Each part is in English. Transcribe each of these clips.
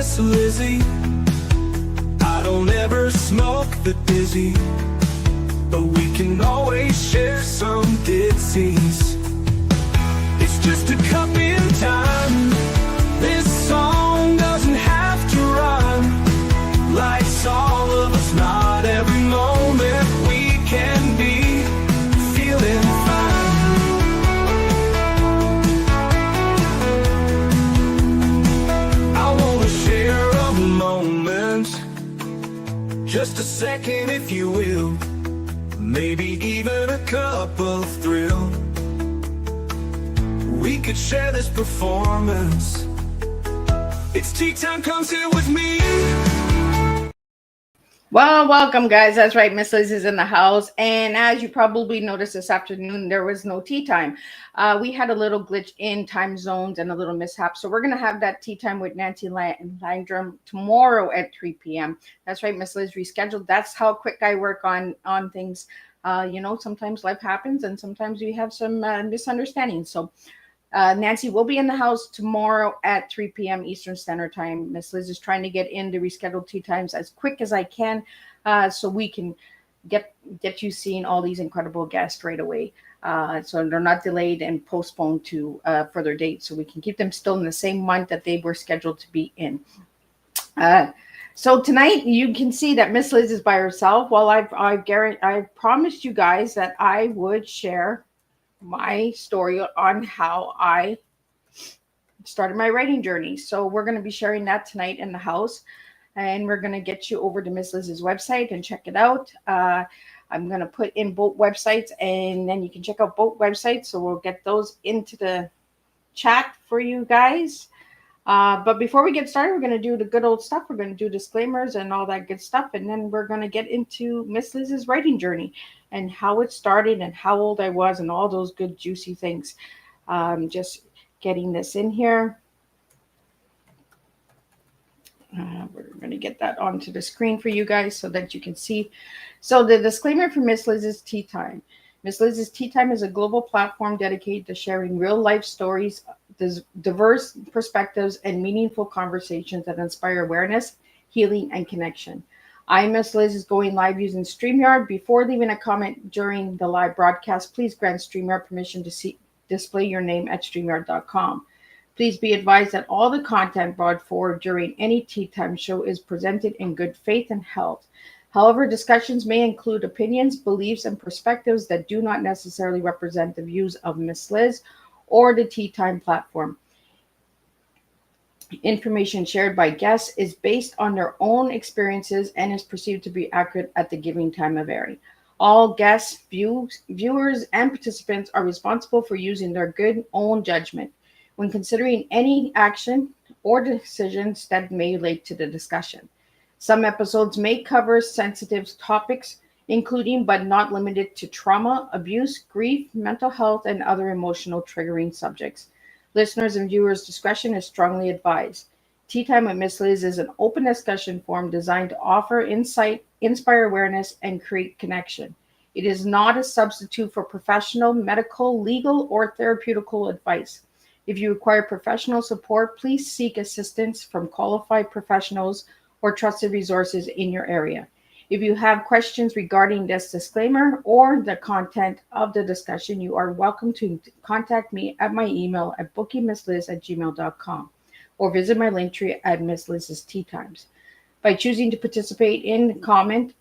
Miss Lizzie. I don't ever smoke the dizzy, but we can always share some ditsies. It's just a cup in time. This song doesn't have to rhyme. Life's all of us, not every moment we can be feeling fine. I wanna share a moment, just a second if you will, maybe even a cup of thrill. We could share this performance. It's tea time, come sit with me. Well, welcome, guys. That's right. Miss Liz is in the house. And as you probably noticed this afternoon, there was no tea time. We had a little glitch in time zones and a little mishap. So we're going to have that tea time with Nancy Landrum tomorrow at 3 p.m. That's right. Miss Liz rescheduled. That's how quick I work on things. Sometimes life happens and sometimes we have some misunderstandings. So Nancy will be in the house tomorrow at 3 p.m. Eastern Standard Time. Miss Liz is trying to get in the rescheduled tea times as quick as I can, so we can get you seeing all these incredible guests right away. So they're not delayed and postponed to further dates, so we can keep them still in the same month that they were scheduled to be in. So tonight you can see that Miss Liz is by herself. Well, I promised you guys that I would share my story on how I started my writing journey. So we're going to be sharing that tonight in the house, and we're going to get you over to Miss Liz's website and check it out. I'm going to put in both websites, and then you can check out both websites. So we'll get those into the chat for you guys. But before we get started, we're going to do the good old stuff. We're going to do disclaimers and all that good stuff. And then we're going to get into Miss Liz's writing journey and how it started and how old I was and all those good juicy things. Just getting this in here. We're going to get that onto the screen for you guys so that you can see. So the disclaimer for Miss Liz's Tea Time. Miss Liz's Tea Time is a global platform dedicated to sharing real life stories, diverse perspectives, and meaningful conversations that inspire awareness, healing, and connection. Miss Liz is going live using StreamYard. Before leaving a comment during the live broadcast, please grant StreamYard permission to display your name at StreamYard.com. Please be advised that all the content brought forward during any Tea Time show is presented in good faith and health. However, discussions may include opinions, beliefs, and perspectives that do not necessarily represent the views of Miss Liz or the Tea Time platform. Information shared by guests is based on their own experiences and is perceived to be accurate at the given time of airing. All guests, viewers, and participants are responsible for using their good own judgment when considering any action or decisions that may relate to the discussion. Some episodes may cover sensitive topics, including but not limited to trauma, abuse, grief, mental health, and other emotional triggering subjects. Listeners' and viewers' discretion is strongly advised. Tea Time with Miss Liz is an open discussion forum designed to offer insight, inspire awareness, and create connection. It is not a substitute for professional, medical, legal, or therapeutical advice. If you require professional support, please seek assistance from qualified professionals or trusted resources in your area. If you have questions regarding this disclaimer or the content of the discussion, you are welcome to contact me at my email at bookingmissliz@gmail.com or visit my link tree at Miss Liz's Tea Times. By choosing to participate in, comment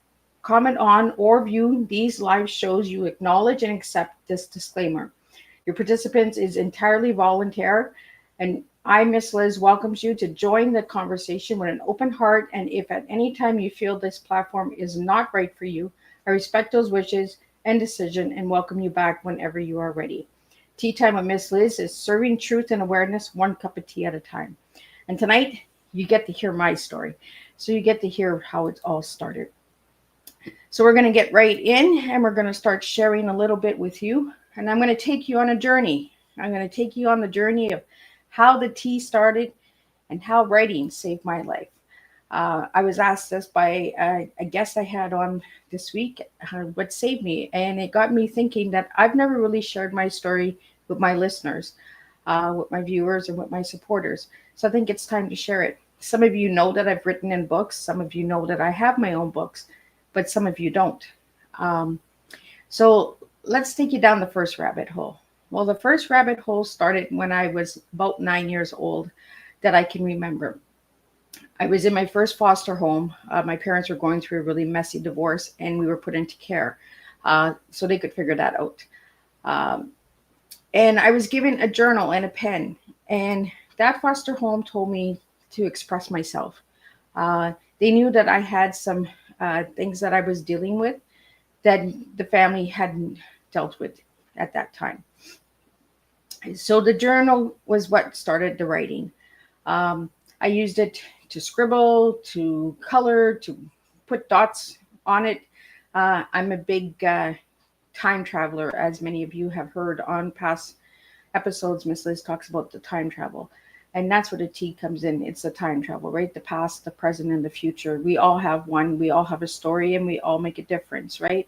on, or view these live shows, you acknowledge and accept this disclaimer. Your participants is entirely voluntary, and Miss Liz welcomes you to join the conversation with an open heart, and if at any time you feel this platform is not right for you, I respect those wishes and decision and welcome you back whenever you are ready. Tea Time with Miss Liz is serving truth and awareness one cup of tea at a time. And tonight, you get to hear my story. So you get to hear how it all started. So we're going to get right in, and we're going to start sharing a little bit with you. And I'm going to take you on a journey. I'm going to take you on the journey of how the tea started and how writing saved my life. I was asked this by a guest I had on this week, what saved me. And it got me thinking that I've never really shared my story with my listeners, with my viewers, and with my supporters. So I think it's time to share it. Some of you know that I've written in books. Some of you know that I have my own books, but some of you don't. Um, so let's take you down the first rabbit hole. Well, the first rabbit hole started when I was about 9 years old that I can remember. I was in my first foster home. My parents were going through a really messy divorce, and we were put into care so they could figure that out. Um, and I was given a journal and a pen, and that foster home told me to express myself. They knew that I had some things that I was dealing with that the family hadn't dealt with at that time. So the journal was what started the writing. I used it to scribble, to color, to put dots on it. I'm a big time traveler, as many of you have heard on past episodes. Miss Liz talks about the time travel. And that's where the T comes in. It's the time travel, right? The past, the present, and the future. We all have one. We all have a story, and we all make a difference, right?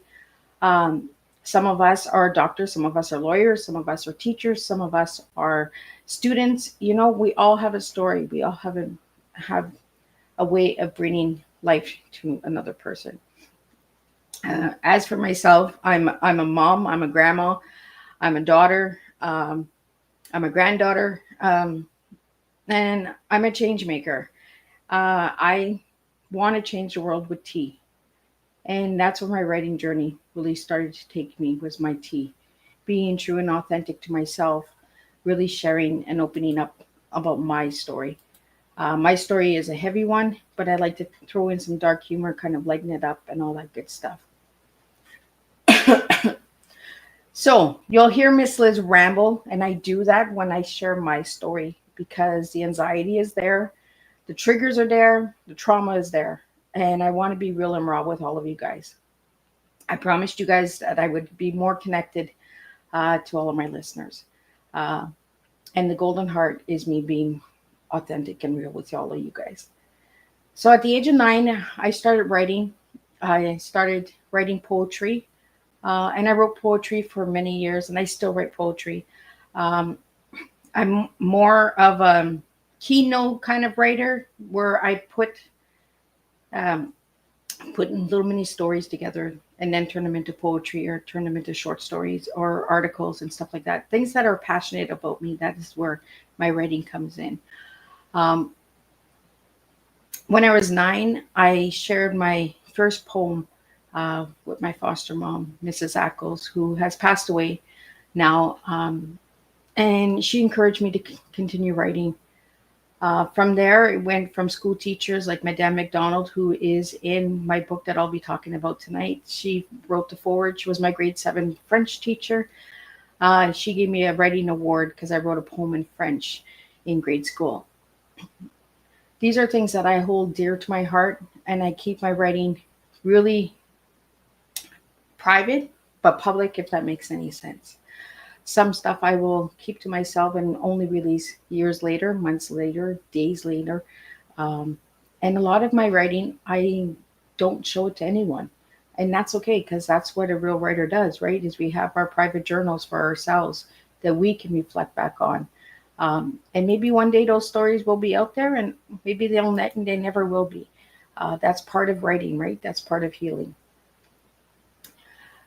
Um, some of us are doctors, some of us are lawyers, some of us are teachers, some of us are students. You know, we all have a story. We all have a way of bringing life to another person. As for myself, I'm a mom, I'm a grandma, I'm a daughter, I'm a granddaughter, and I'm a change maker. I want to change the world with tea. And that's where my writing journey really started to take me, was my tea. Being true and authentic to myself, really sharing and opening up about my story. My story is a heavy one, but I like to throw in some dark humor, kind of lighten it up and all that good stuff. So you'll hear Miss Liz ramble, and I do that when I share my story because the anxiety is there, the triggers are there, the trauma is there, and I want to be real and raw with all of you guys. I promised you guys that I would be more connected to all of my listeners. Uh, and the golden heart is me being authentic and real with all of you guys. So at the age of 9, I started writing. I started writing poetry, and I wrote poetry for many years, and I still write poetry. Um, I'm more of a keynote kind of writer where I um, put little mini stories together and then turn them into poetry or turn them into short stories or articles and stuff like that. Things that are passionate about me. That is where my writing comes in. Um, when I was 9, I shared my first poem with my foster mom, Mrs. Ackles, who has passed away now. And she encouraged me to continue writing. From there, it went from school teachers like Madame McDonald, who is in my book that I'll be talking about tonight. She wrote the foreword. She was my grade 7 French teacher. She gave me a writing award because I wrote a poem in French in grade school. These are things that I hold dear to my heart, and I keep my writing really private, but public, if that makes any sense. Some stuff I will keep to myself and only release years later, months later, days later. Um, and a lot of my writing, I don't show it to anyone. And that's okay, because that's what a real writer does, right? Is we have our private journals for ourselves that we can reflect back on. And maybe one day those stories will be out there, and maybe they never will be. That's part of writing, right? That's part of healing.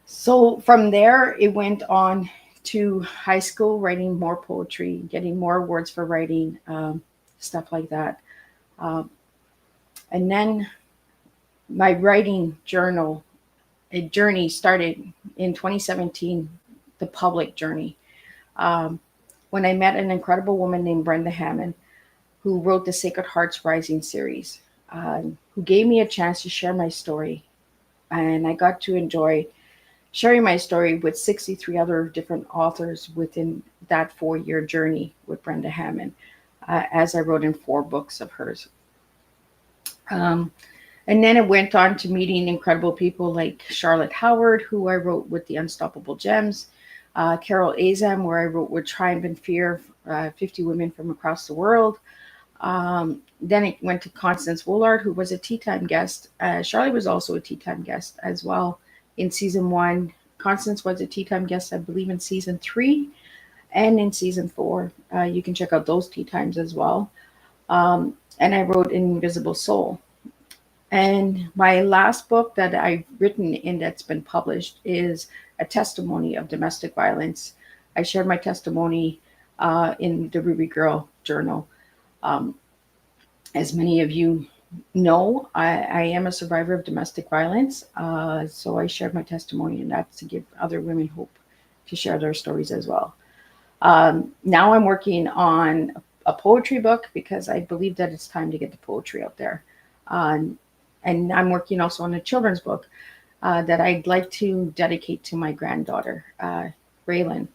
So from there, it went on to high school, writing more poetry, getting more awards for writing, stuff like that. Um, and then my writing journey started in 2017, the public journey, when I met an incredible woman named Brenda Hammond, who wrote the Sacred Hearts Rising series, who gave me a chance to share my story. And I got to enjoy sharing my story with 63 other different authors within that 4-year journey with Brenda Hammond, as I wrote in 4 books of hers. And then it went on to meeting incredible people like Charlotte Howard, who I wrote with The Unstoppable Gems, Carol Azam, where I wrote with Triumph and Fear, 50 women from across the world. Then it went to Constance Woolard, who was a tea time guest. Charlotte was also a tea time guest as well in season 1. Constance was a tea time guest, I believe, in season 3 and in season 4. You can check out those tea times as well. And I wrote Invisible Soul. And my last book that I've written and that's been published is a testimony of domestic violence. I shared my testimony in the Ruby Girl Journal. Um, as many of you know, I am a survivor of domestic violence. So I shared my testimony, and that's to give other women hope to share their stories as well. Now I'm working on a poetry book because I believe that it's time to get the poetry out there. Um, and I'm working also on a children's book that I'd like to dedicate to my granddaughter, Raylan.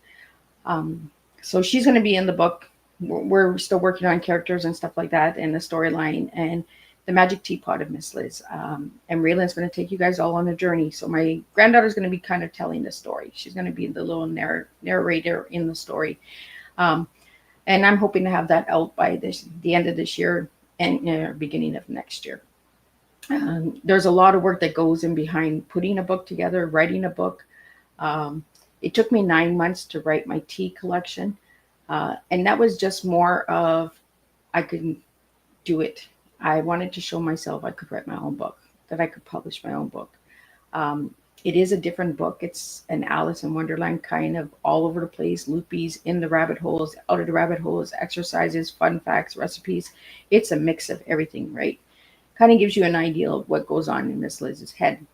Um, so she's going to be in the book. We're still working on characters and stuff like that, and the storyline and the magic teapot of Miss Liz. And Raylan's going to take you guys all on a journey. So my granddaughter's going to be kind of telling the story. She's going to be the little narrator in the story. Um, and I'm hoping to have that out by the end of this year and beginning of next year. There's a lot of work that goes in behind putting a book together, writing a book. Um, it took me 9 months to write my tea collection. And that was just more of I could do it. I wanted to show myself I could write my own book, that I could publish my own book. Um, it is a different book. It's an Alice in Wonderland kind of all over the place, loopies in the rabbit holes, out of the rabbit holes, exercises, fun facts, recipes. It's a mix of everything, right? Kind of gives you an idea of what goes on in Miss Liz's head,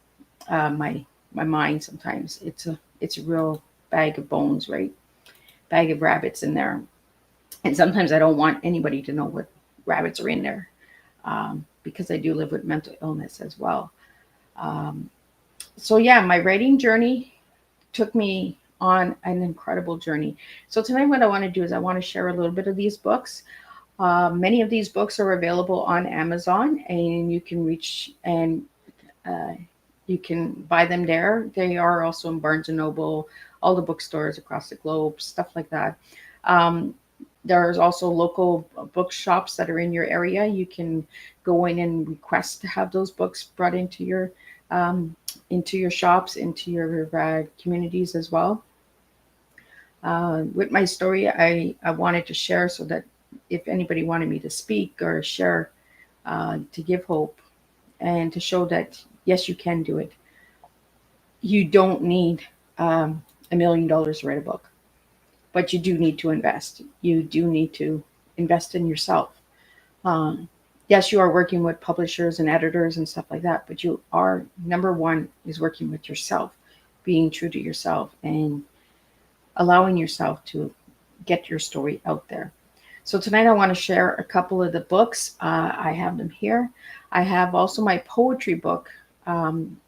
my mind. Sometimes it's a real bag of bones, right? Bag of rabbits in there, and sometimes I don't want anybody to know what rabbits are in there, because I do live with mental illness as well. Um, so yeah, my writing journey took me on an incredible journey. So tonight, what I want to do is I want to share a little bit of these books. Many of these books are available on Amazon, and you can reach and uh, you can buy them there. They are also in Barnes and Noble, all the bookstores across the globe, stuff like that. Um, there's also local bookshops that are in your area. You can go in and request to have those books brought into your shops, into your communities as well. With my story, I wanted to share so that if anybody wanted me to speak or share, to give hope and to show that yes, you can do it. You don't need $1 million to write a book, but you do need to invest. You do need to invest in yourself. Um, yes, you are working with publishers and editors and stuff like that, but you are number one is working with yourself, being true to yourself and allowing yourself to get your story out there. So tonight I want to share a couple of the books. I have them here. I have also my poetry book, and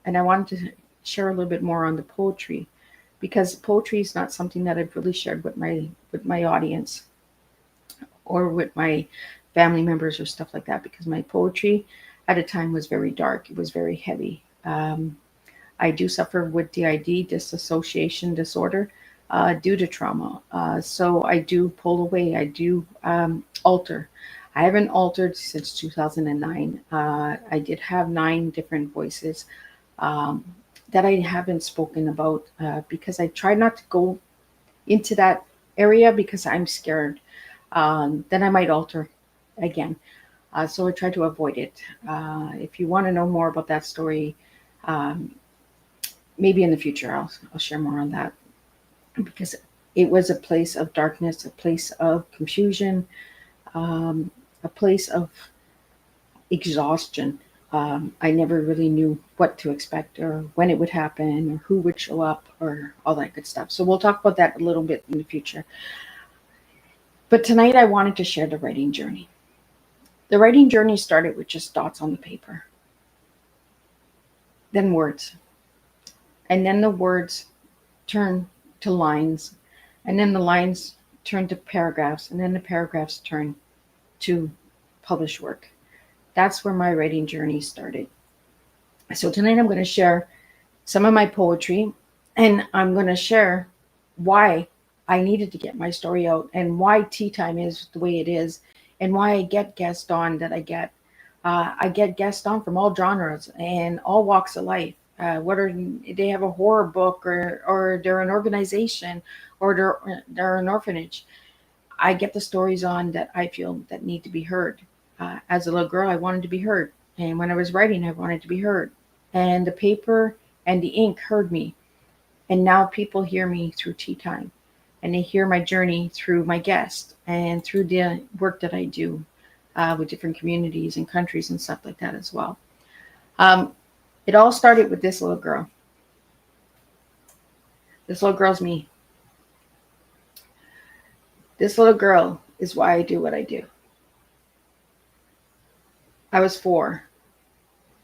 I wanted to share a little bit more on the poetry because poetry is not something that I've really shared with my audience or with my family members or stuff like that, because my poetry at a time was very dark. It was very heavy. I do suffer with DID, dissociation disorder, due to trauma. So I do pull away. I do alter. I haven't altered since 2009. I did have 9 different voices um, that I haven't spoken about because I try not to go into that area because I'm scared. Then I might alter again. So I try to avoid it. If you want to know more about that story, um, maybe in the future I'll share more on that, because it was a place of darkness, a place of confusion, a place of exhaustion. I never really knew what to expect or when it would happen or who would show up or all that good stuff. So we'll talk about that a little bit in the future. But tonight I wanted to share the writing journey. The writing journey started with just dots on the paper, then words, and then the words turn to lines, and then the lines turn to paragraphs, and then the paragraphs turn to published work. That's where my writing journey started. So tonight I'm going to share some of my poetry, and I'm going to share why I needed to get my story out and why tea time is the way it is and why I get guests on that I get. I get guests on from all genres and all walks of life. Whether they have a horror book or they're an organization or they're an orphanage. I get the stories on that I feel that need to be heard. As a little girl, I wanted to be heard. And when I was writing, I wanted to be heard. And the paper and the ink heard me. And now people hear me through tea time. And they hear my journey through my guests and through the work that I do with different communities and countries and stuff like that as well. Um, it all started with this little girl. This little girl's me. This little girl is why I do what I do. I was 4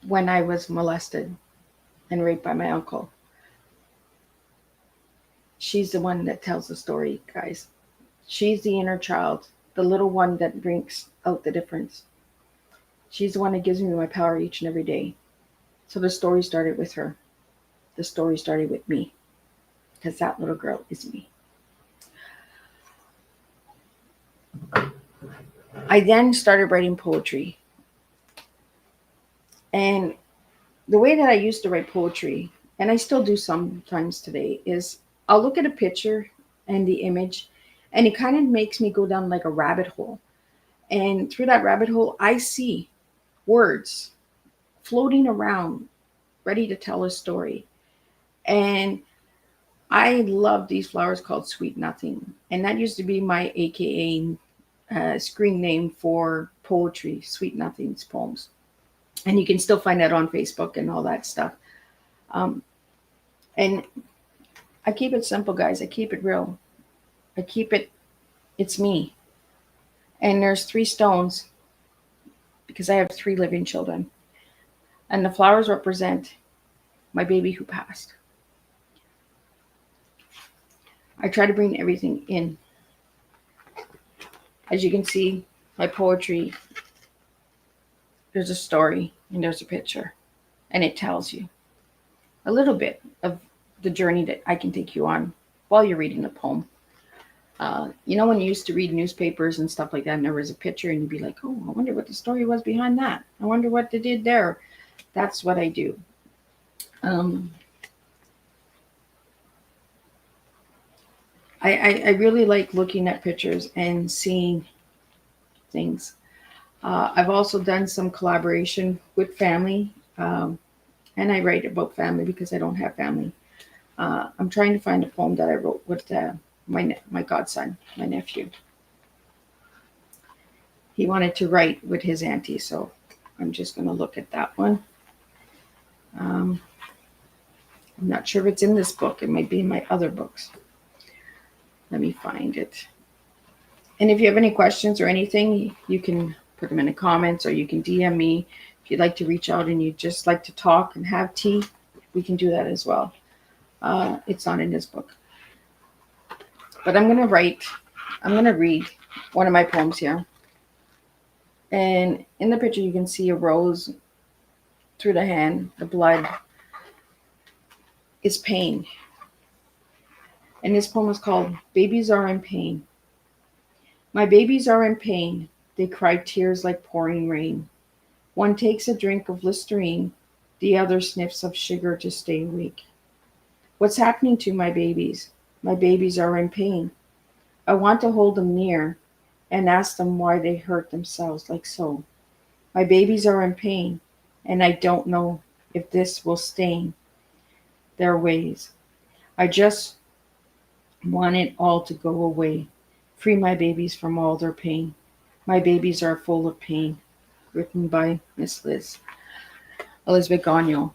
when I was molested and raped by my uncle. She's the one that tells the story, guys. She's the inner child, the little one that brings out the difference. She's the one that gives me my power each and every day. So the story started with her. The story started with me, because that little girl is me. I then started writing poetry. And the way that I used to write poetry, and I still do sometimes today, is I'll look at a picture and the image, and it kind of makes me go down like a rabbit hole. And through that rabbit hole, I see words floating around, ready to tell a story. And I love these flowers called Sweet Nothing. And that used to be my AKA screen name for poetry, Sweet Nothings poems. And you can still find that on Facebook and all that stuff. And I keep it simple, guys. I keep it real. It's me. And there's 3 stones because I have 3 living children. And the flowers represent my baby who passed. I try to bring everything in. As you can see, my poetry, there's a story and there's a picture. And it tells you a little bit of the journey that I can take you on while you're reading the poem. When you used to read newspapers and stuff like that, and there was a picture, and you'd be like, oh, I wonder what the story was behind that. I wonder what they did there. That's what I do. I really like looking at pictures and seeing things. I've also done some collaboration with family, and I write about family because I don't have family. I'm trying to find a poem that I wrote with my godson, my nephew. He wanted to write with his auntie, so I'm just going to look at that one. I'm not sure if it's in this book. It might be in my other books. Let me find it. And if you have any questions or anything, you can put them in the comments, or you can DM me. If you'd like to reach out and you just like to talk and have tea, we can do that as well. It's not in this book. But I'm going to read one of my poems here. And in the picture, you can see a rose through the hand. The blood is pain. And this poem is called Babies Are in Pain. My babies are in pain. They cry tears like pouring rain. One takes a drink of Listerine. The other sniffs of sugar to stay awake. What's happening to my babies? My babies are in pain. I want to hold them near and ask them why they hurt themselves like so. My babies are in pain, and I don't know if this will stain their ways. I just want it all to go away. Free my babies from all their pain. My babies are full of pain. Written by Miss Elizabeth Gagnon,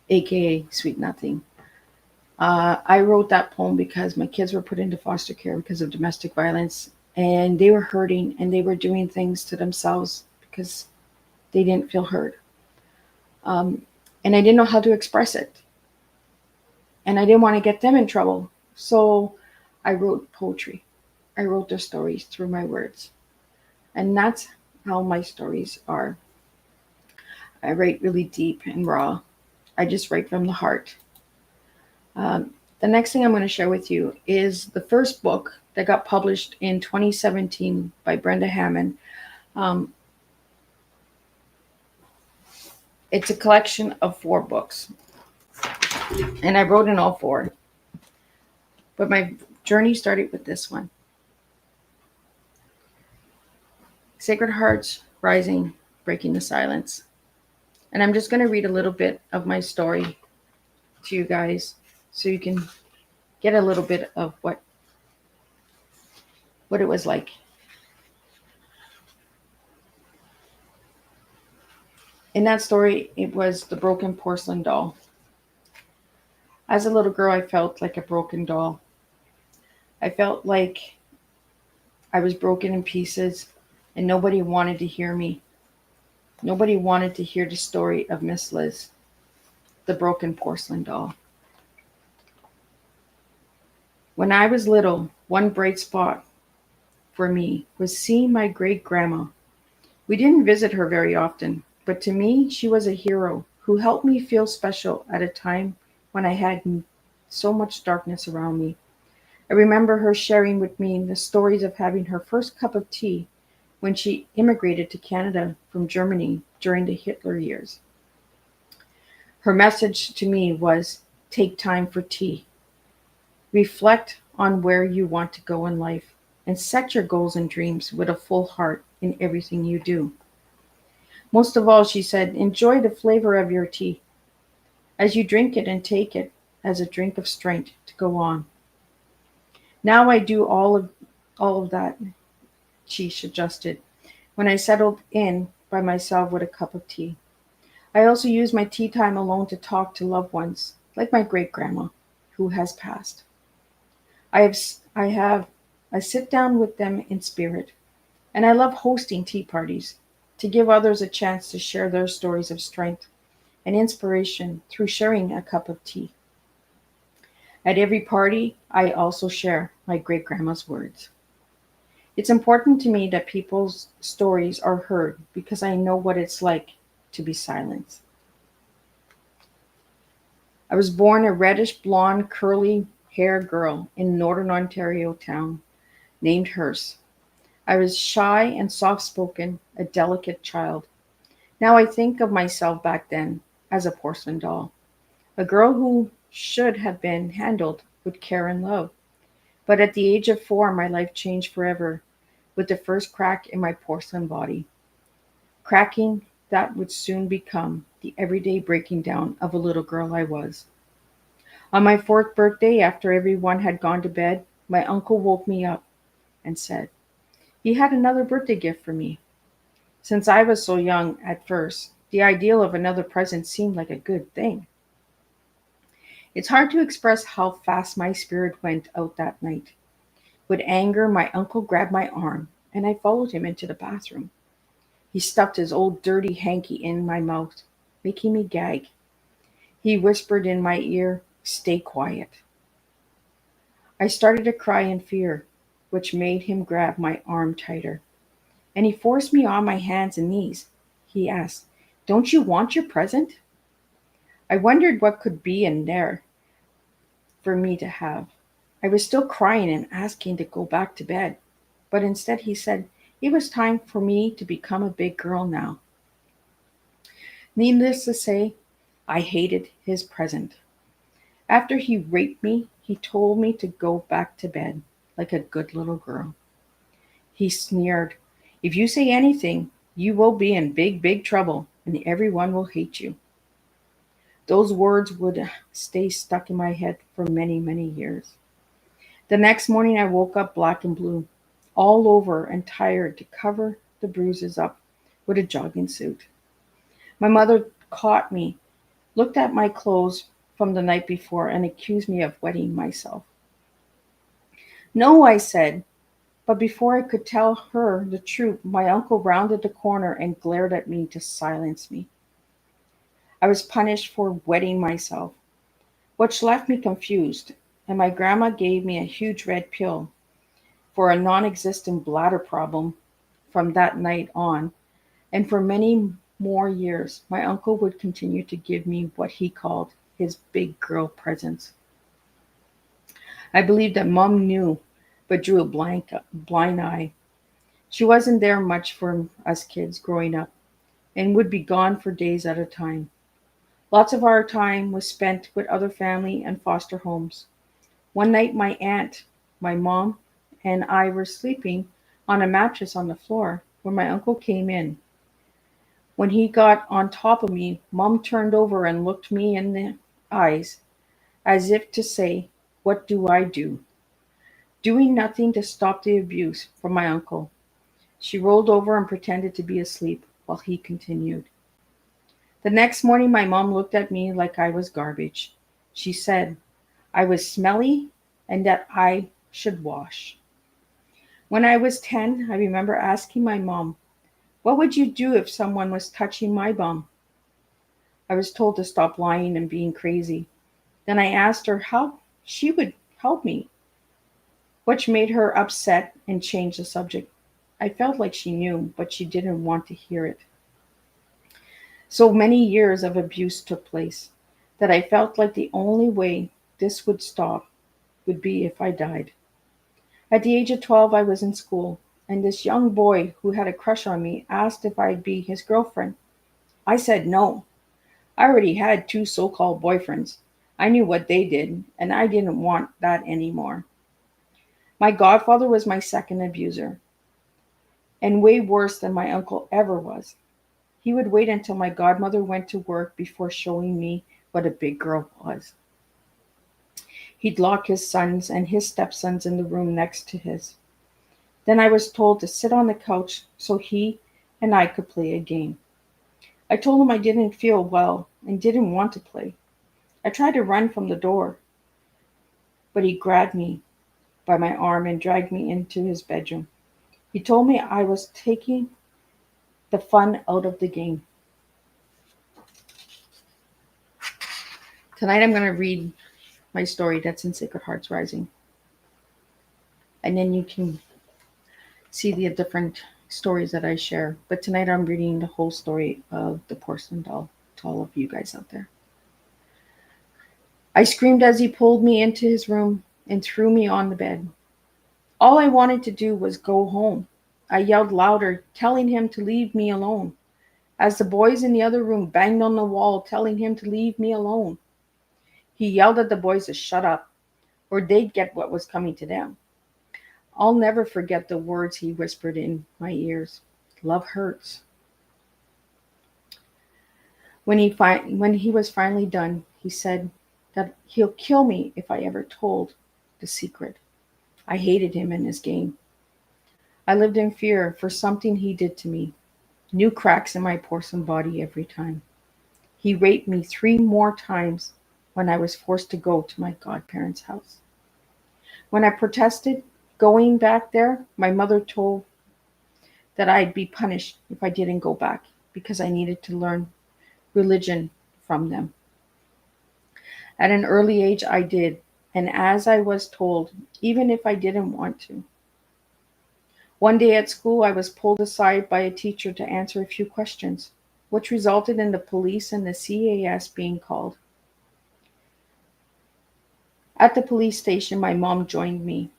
aka Sweet Nothing. I wrote that poem because my kids were put into foster care because of domestic violence, and they were hurting and they were doing things to themselves because they didn't feel heard. And I didn't know how to express it. And I didn't want to get them in trouble. So I wrote poetry. I wrote their stories through my words. And that's how my stories are. I write really deep and raw. I just write from the heart. The next thing I'm going to share with you is the first book that got published in 2017 by Brenda Hammond. It's a collection of 4 books, and I wrote in all 4. But my journey started with this one. Sacred Hearts Rising, Breaking the Silence. And I'm just going to read a little bit of my story to you guys so you can get a little bit of what it was like. In that story, it was the broken porcelain doll. As a little girl, I felt like a broken doll. I felt like I was broken in pieces and nobody wanted to hear me. Nobody wanted to hear the story of Miss Liz, the broken porcelain doll. When I was little, one bright spot for me was seeing my great grandma. We didn't visit her very often, but to me, she was a hero who helped me feel special at a time when I had so much darkness around me. I remember her sharing with me the stories of having her first cup of tea when she immigrated to Canada from Germany during the Hitler years. Her message to me was take time for tea, reflect on where you want to go in life, and set your goals and dreams with a full heart in everything you do. Most of all, she said, enjoy the flavor of your tea as you drink it and take it as a drink of strength to go on. Now I do all of that, she suggested, when I settled in by myself with a cup of tea. I also use my tea time alone to talk to loved ones, like my great grandma, who has passed. I have I have I sit down with them in spirit, and I love hosting tea parties to give others a chance to share their stories of strength and inspiration through sharing a cup of tea. At every party, I also share my great grandma's words. It's important to me that people's stories are heard because I know what it's like to be silenced. I was born a reddish blonde, curly haired girl in northern Ontario town named Hearst. I was shy and soft spoken, a delicate child. Now I think of myself back then as a porcelain doll, a girl who should have been handled with care and love. But at the age of 4, my life changed forever with the first crack in my porcelain body, cracking that would soon become the everyday breaking down of a little girl I was. On my 4th birthday, after everyone had gone to bed, my uncle woke me up and said he had another birthday gift for me. Since I was so young at first, the ideal of another present seemed like a good thing. It's hard to express how fast my spirit went out that night. With anger, my uncle grabbed my arm and I followed him into the bathroom. He stuffed his old dirty hanky in my mouth, making me gag. He whispered in my ear, stay quiet. I started to cry in fear, which made him grab my arm tighter. And he forced me on my hands and knees. He asked, don't you want your present? I wondered what could be in there for me to have. I was still crying and asking to go back to bed, but instead he said it was time for me to become a big girl now. Needless to say, I hated his present. After he raped me, he told me to go back to bed like a good little girl. He sneered, if you say anything, you will be in big, big trouble and everyone will hate you. Those words would stay stuck in my head for many, many years. The next morning, I woke up black and blue, all over and tired to cover the bruises up with a jogging suit. My mother caught me, looked at my clothes from the night before, and accused me of wetting myself. No, I said, but before I could tell her the truth, my uncle rounded the corner and glared at me to silence me. I was punished for wetting myself, which left me confused, and my grandma gave me a huge red pill for a non existent bladder problem from that night on, and for many more years, my uncle would continue to give me what he called his big girl presents. I believe that Mom knew, but drew a blind eye. She wasn't there much for us kids growing up and would be gone for days at a time. Lots of our time was spent with other family and foster homes. One night, my aunt, my mom, and I were sleeping on a mattress on the floor when my uncle came in. When he got on top of me, Mom turned over and looked me in the eyes as if to say, "What do I do?" Doing nothing to stop the abuse from my uncle. She rolled over and pretended to be asleep while he continued. The next morning, my mom looked at me like I was garbage. She said I was smelly and that I should wash. When I was 10, I remember asking my mom, "What would you do if someone was touching my bum?" I was told to stop lying and being crazy. Then I asked her how she would help me, which made her upset and change the subject. I felt like she knew, but she didn't want to hear it. So many years of abuse took place that I felt like the only way this would stop would be if I died. At the age of 12, I was in school, and this young boy who had a crush on me asked if I'd be his girlfriend. I said no. I already had two so called boyfriends. I knew what they did, and I didn't want that anymore. My godfather was my second abuser, and way worse than my uncle ever was. He would wait until my godmother went to work before showing me what a big girl was. He'd lock his sons and his stepsons in the room next to his. Then I was told to sit on the couch so he and I could play a game. I told him I didn't feel well and didn't want to play. I tried to run from the door, but he grabbed me by my arm and dragged me into his bedroom. He told me I was taking the fun out of the game. Tonight I'm going to read my story that's in Sacred Hearts Rising. And then you can see the different stories that I share. But tonight I'm reading the whole story of the porcelain doll to all of you guys out there. I screamed as he pulled me into his room and threw me on the bed. All I wanted to do was go home. I yelled louder, telling him to leave me alone, as the boys in the other room banged on the wall, telling him to leave me alone. He yelled at the boys to shut up, or they'd get what was coming to them. I'll never forget the words he whispered in my ears. Love hurts. When he was finally done, he said that he'll kill me if I ever told the secret. I hated him and his game. I lived in fear for something he did to me. New cracks in my porcelain body every time. He raped me 3 more times when I was forced to go to my godparents' house. When I protested going back there, my mother told that I'd be punished if I didn't go back because I needed to learn religion from them. At an early age, I did, and as I was told, even if I didn't want to. One day at school, I was pulled aside by a teacher to answer a few questions, which resulted in the police and the CAS being called. At the police station, my mom joined me.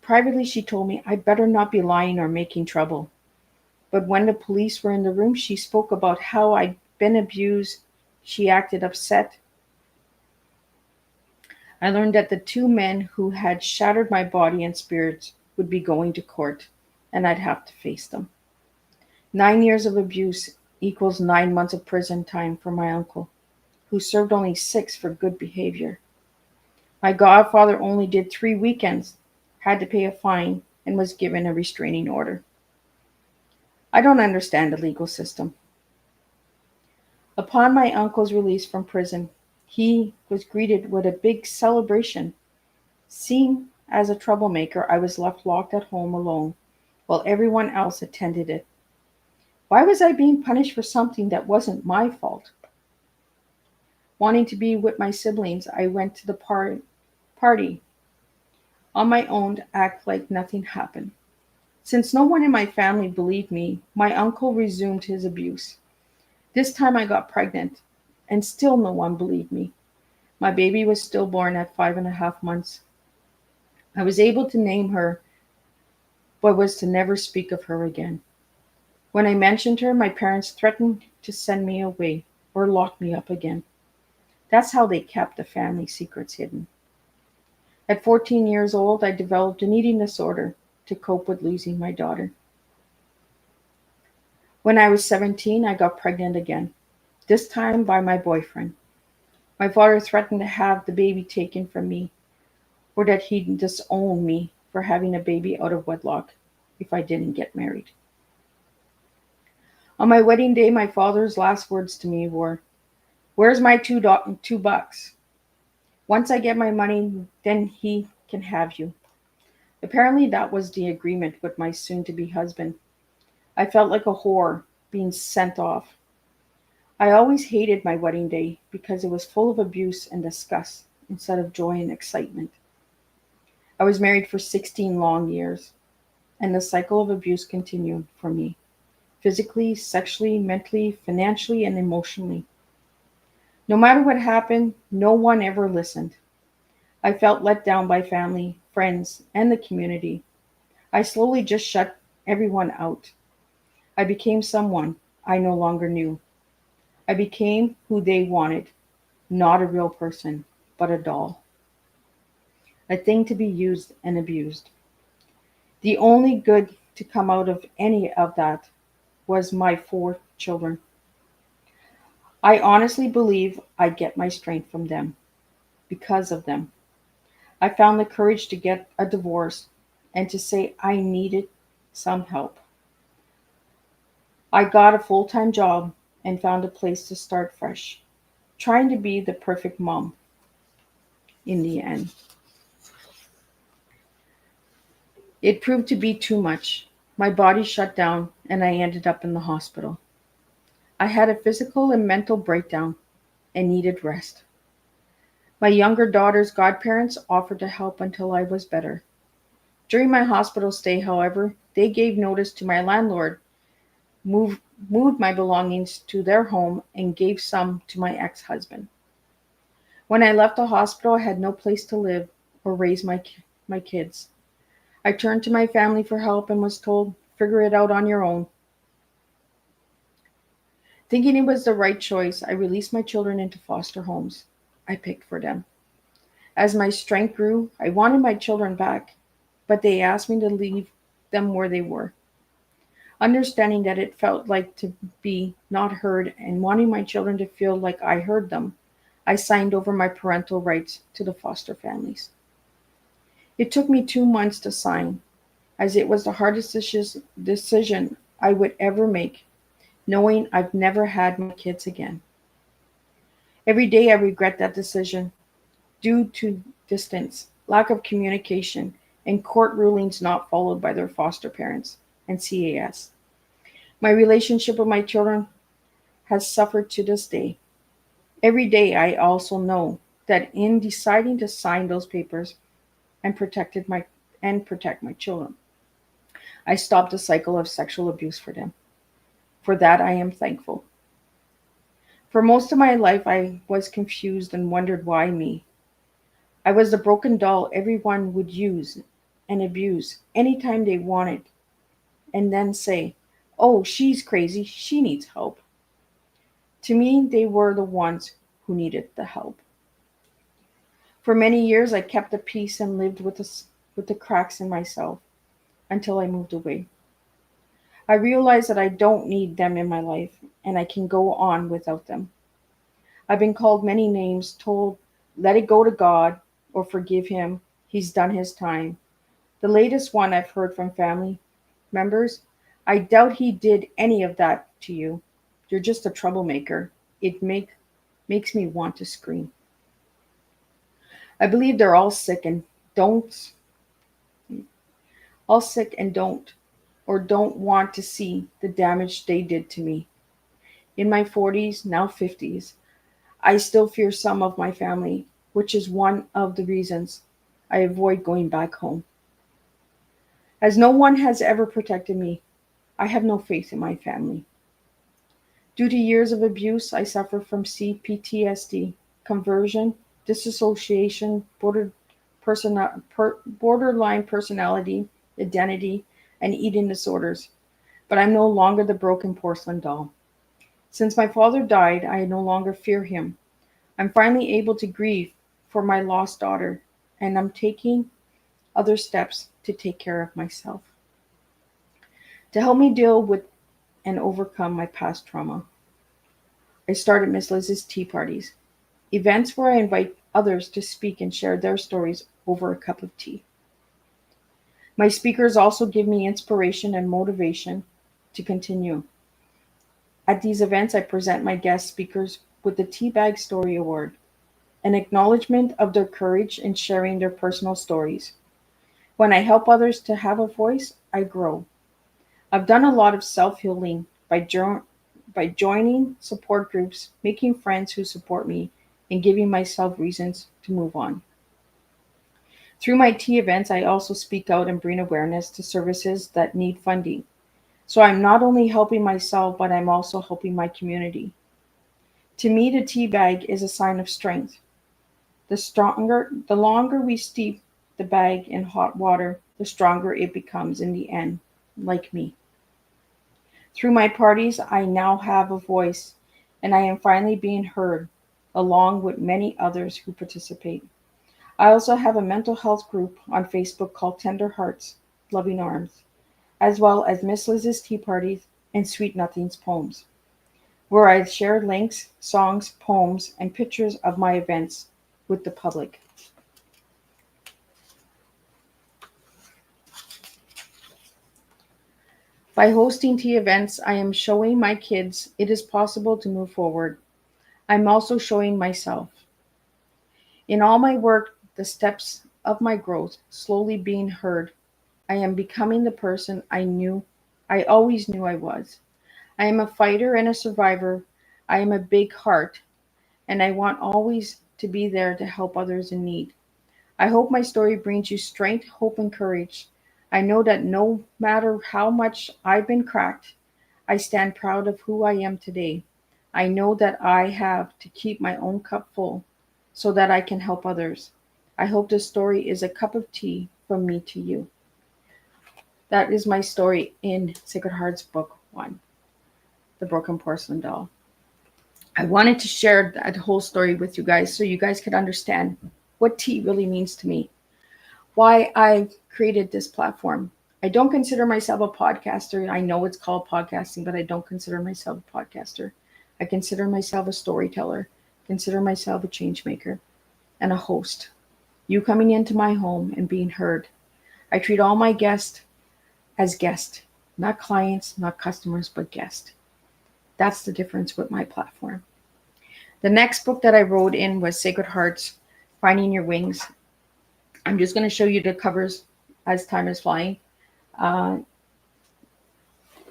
Privately, she told me I better not be lying or making trouble. But when the police were in the room, she spoke about how I'd been abused. She acted upset. I learned that the 2 men who had shattered my body and spirit would be going to court, and I'd have to face them. 9 years of abuse equals 9 months of prison time for my uncle, who served only 6 for good behavior. My godfather only did 3 weekends, had to pay a fine, and was given a restraining order. I don't understand the legal system. Upon my uncle's release from prison, he was greeted with a big celebration. Seen as a troublemaker, I was left locked at home alone, while everyone else attended it. Why was I being punished for something that wasn't my fault? Wanting to be with my siblings, I went to the party on my own to act like nothing happened. Since no one in my family believed me, my uncle resumed his abuse. This time I got pregnant, and still no one believed me. My baby was stillborn at 5.5 months. I was able to name her, but was to never speak of her again. When I mentioned her, my parents threatened to send me away or lock me up again. That's how they kept the family secrets hidden. At 14 years old, I developed an eating disorder to cope with losing my daughter. When I was 17, I got pregnant again, this time by my boyfriend. My father threatened to have the baby taken from me, or that he'd disown me for having a baby out of wedlock if I didn't get married. On my wedding day, my father's last words to me were, "Where's my $2? Once I get my money, then he can have you." Apparently, that was the agreement with my soon to be husband. I felt like a whore being sent off. I always hated my wedding day because it was full of abuse and disgust instead of joy and excitement. I was married for 16 long years, and the cycle of abuse continued for me physically, sexually, mentally, financially, and emotionally. No matter what happened, no one ever listened. I felt let down by family, friends, and the community. I slowly just shut everyone out. I became someone I no longer knew. I became who they wanted, not a real person, but a doll, a thing to be used and abused. The only good to come out of any of that was my 4 children. I honestly believe I get my strength from them, because of them. I found the courage to get a divorce and to say I needed some help. I got a full time job and found a place to start fresh, trying to be the perfect mom in the end. It proved to be too much. My body shut down and I ended up in the hospital. I had a physical and mental breakdown and needed rest. My younger daughter's godparents offered to help until I was better. During my hospital stay, however, they gave notice to my landlord, moved, moved my belongings to their home, and gave some to my ex husband. When I left the hospital, I had no place to live or raise my kids. I turned to my family for help and was told, "Figure it out on your own." Thinking it was the right choice, I released my children into foster homes I picked for them. As my strength grew, I wanted my children back, but they asked me to leave them where they were. Understanding that it felt like to be not heard and wanting my children to feel like I heard them, I signed over my parental rights to the foster families. It took me 2 months to sign, as it was the hardest decision I would ever make, knowing I've never had my kids again. Every day I regret that decision due to distance, lack of communication, and court rulings not followed by their foster parents and CAS. My relationship with my children has suffered to this day. Every day I also know that in deciding to sign those papers and protect my children, I stopped a cycle of sexual abuse for them. For that I am thankful. For most of my life I was confused and wondered why me. I was the broken doll everyone would use and abuse anytime they wanted, and then say, "Oh, she's crazy, she needs help." To me, they were the ones who needed the help. For many years, I kept the peace and lived with the cracks in myself until I moved away. I realized that I don't need them in my life and I can go on without them. I've been called many names, told, "Let it go to God," or "Forgive him, he's done his time." The latest one I've heard from family members, "I doubt he did any of that to you. You're just a troublemaker." Makes me want to scream. I believe they're don't all sick and don't or don't want to see the damage they did to me. In my 40s, now 50s, I still fear some of my family, which is one of the reasons I avoid going back home. As no one has ever protected me, I have no faith in my family. Due to years of abuse, I suffer from CPTSD, conversion, dissociation, borderline personality, identity, and eating disorders. But I'm no longer the broken porcelain doll. Since my father died, I no longer fear him. I'm finally able to grieve for my lost daughter, and I'm taking other steps to take care of myself. To help me deal with and overcome my past trauma. I started Miss Liz's tea parties, events where I invite others to speak and share their stories over a cup of tea. My speakers also give me inspiration and motivation to continue. At these events, I present my guest speakers with the Teabag Story Award, an acknowledgement of their courage in sharing their personal stories. When I help others to have a voice, I grow. I've done a lot of self healing by joining support groups, making friends who support me, and giving myself reasons to move on. Through my tea events, I also speak out and bring awareness to services that need funding. So I'm not only helping myself, but I'm also helping my community. To me, the tea bag is a sign of strength. The longer we steep the bag in hot water, the stronger it becomes in the end, like me. Through my parties, I now have a voice, and I am finally being heard, along with many others who participate. I also have a mental health group on Facebook called Tender Hearts, Loving Arms, as well as Miss Liz's Tea Parties and Sweet Nothings Poems, where I share links, songs, poems, and pictures of my events with the public. By hosting tea events, I am showing my kids it is possible to move forward. I'm also showing myself. In all my work, the steps of my growth slowly being heard, I am becoming the person I always knew I was. I am a fighter and a survivor. I am a big heart, and I want always to be there to help others in need. I hope my story brings you strength, hope, and courage. I know that no matter how much I've been cracked, I stand proud of who I am today. I know that I have to keep my own cup full so that I can help others. I hope this story is a cup of tea from me to you. That is my story in Sacred Hearts Book 1, The Broken Porcelain Doll. I wanted to share that whole story with you guys so you guys could understand what tea really means to me, why I've created this platform. I don't consider myself a podcaster. I know it's called podcasting, but I don't consider myself a podcaster. I consider myself a storyteller, consider myself a change maker, and a host. You coming into my home and being heard. I treat all my guests as guests, not clients, not customers, but guests. That's the difference with my platform. The next book that I wrote in was Sacred Hearts, Finding Your Wings. I'm just going to show you the covers as time is flying. Uh,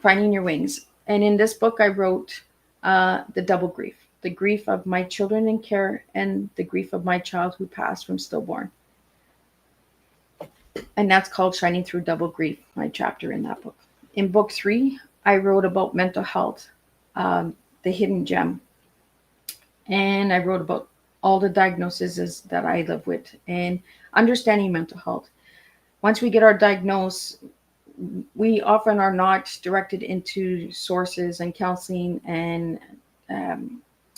Finding Your Wings. And in this book, I wrote the double grief, the grief of my children in care and the grief of my child who passed from stillborn. And that's called Shining Through Double Grief, my chapter in that book. In book 3, I wrote about mental health, the hidden gem. And I wrote about all the diagnoses that I live with and understanding mental health. Once we get our diagnosis, we often are not directed into sources and counseling and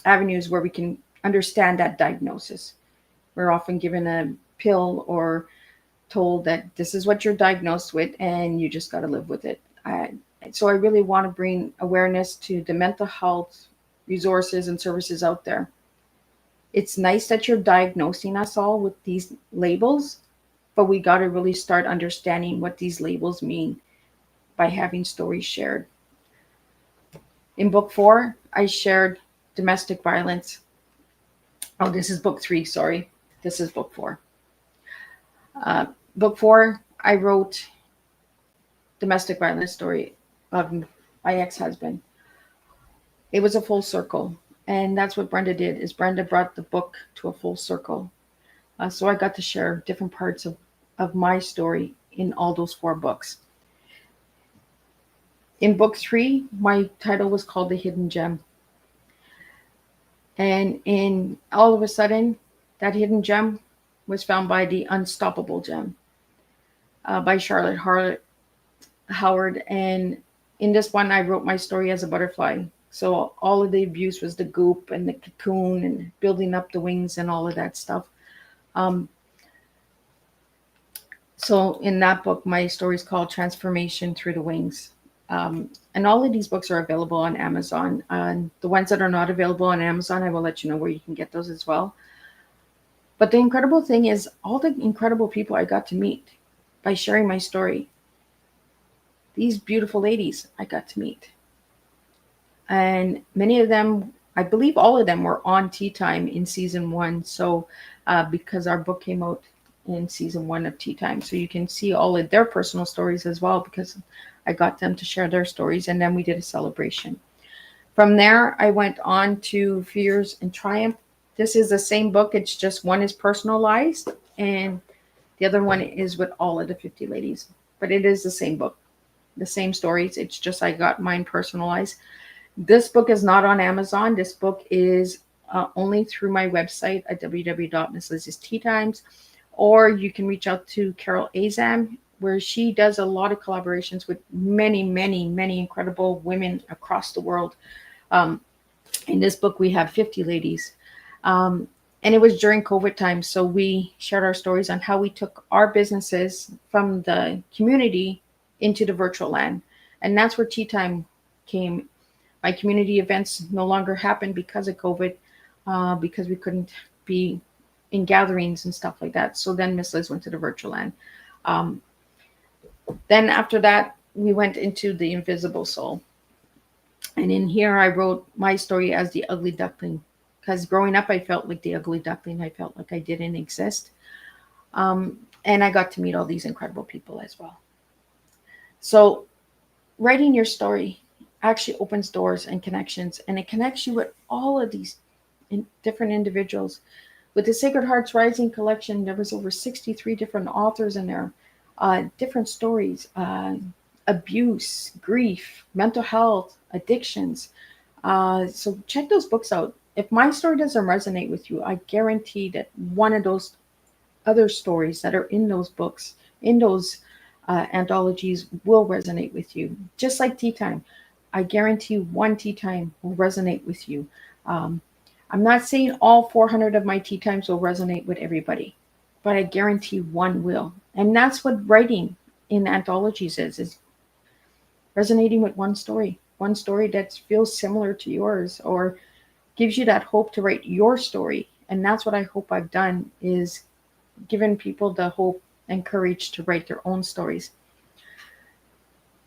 avenues where we can understand that diagnosis. We're often given a pill or told that this is what you're diagnosed with and you just got to live with it. So I really want to bring awareness to the mental health resources and services out there. It's nice that you're diagnosing us all with these labels, but we got to really start understanding what these labels mean by having stories shared. In book 4, I shared domestic violence. Oh, this is book 3, sorry. This is book 4. Book 4, I wrote domestic violence story of my ex-husband. It was a full circle. And that's what Brenda did, is Brenda brought the book to a full circle. So I got to share different parts of my story in all those 4 books. In book 3, my title was called The Hidden Gem. And in all of a sudden, that hidden gem was found by the unstoppable gem by Charlotte Howard. And in this one, I wrote my story as a butterfly. So all of the abuse was the goop and the cocoon and building up the wings and all of that stuff. So in that book, my story is called Transformation Through the Wings. And all of these books are available on Amazon. The ones that are not available on Amazon, I will let you know where you can get those as well. But the incredible thing is all the incredible people I got to meet by sharing my story. These beautiful ladies I got to meet. And many of them, I believe all of them were on Tea Time in season one. So, because our book came out in season one of Tea Time. So you can see all of their personal stories as well because I got them to share their stories. And then we did a celebration. From there, I went on to Fears and Triumph. This is the same book. It's just one is personalized and the other one is with all of the 50 ladies. But it is the same book, the same stories. It's just I got mine personalized. This book is not on Amazon. This book is only through my website at www.missliz's or you can reach out to Carol Azam, where she does a lot of collaborations with many, many, many incredible women across the world. Um, in this book, we have 50 ladies. And it was during COVID time. So we shared our stories on how we took our businesses from the community into the virtual land. And that's where Tea Time came. My community events no longer happened because of COVID, because we couldn't be in gatherings and stuff like that. So then Miss Liz went to the virtual land. Um, then after that, we went into the Invisible Soul. And in here, I wrote my story as the ugly duckling. Because growing up, I felt like the ugly duckling. I felt like I didn't exist. And I got to meet all these incredible people as well. So writing your story actually opens doors and connections. And it connects you with all of these different individuals. With the Sacred Hearts Rising collection, there was over 63 different authors in there. Different stories, abuse, grief, mental health, addictions. So check those books out. If my story doesn't resonate with you, I guarantee that one of those other stories that are in those books, in those anthologies, will resonate with you. Just like Tea Time, I guarantee one Tea Time will resonate with you. I'm not saying all 400 of my Tea Times will resonate with everybody, but I guarantee one will. And that's what writing in anthologies is resonating with one story that feels similar to yours or gives you that hope to write your story. And that's what I hope I've done, is given people the hope and courage to write their own stories.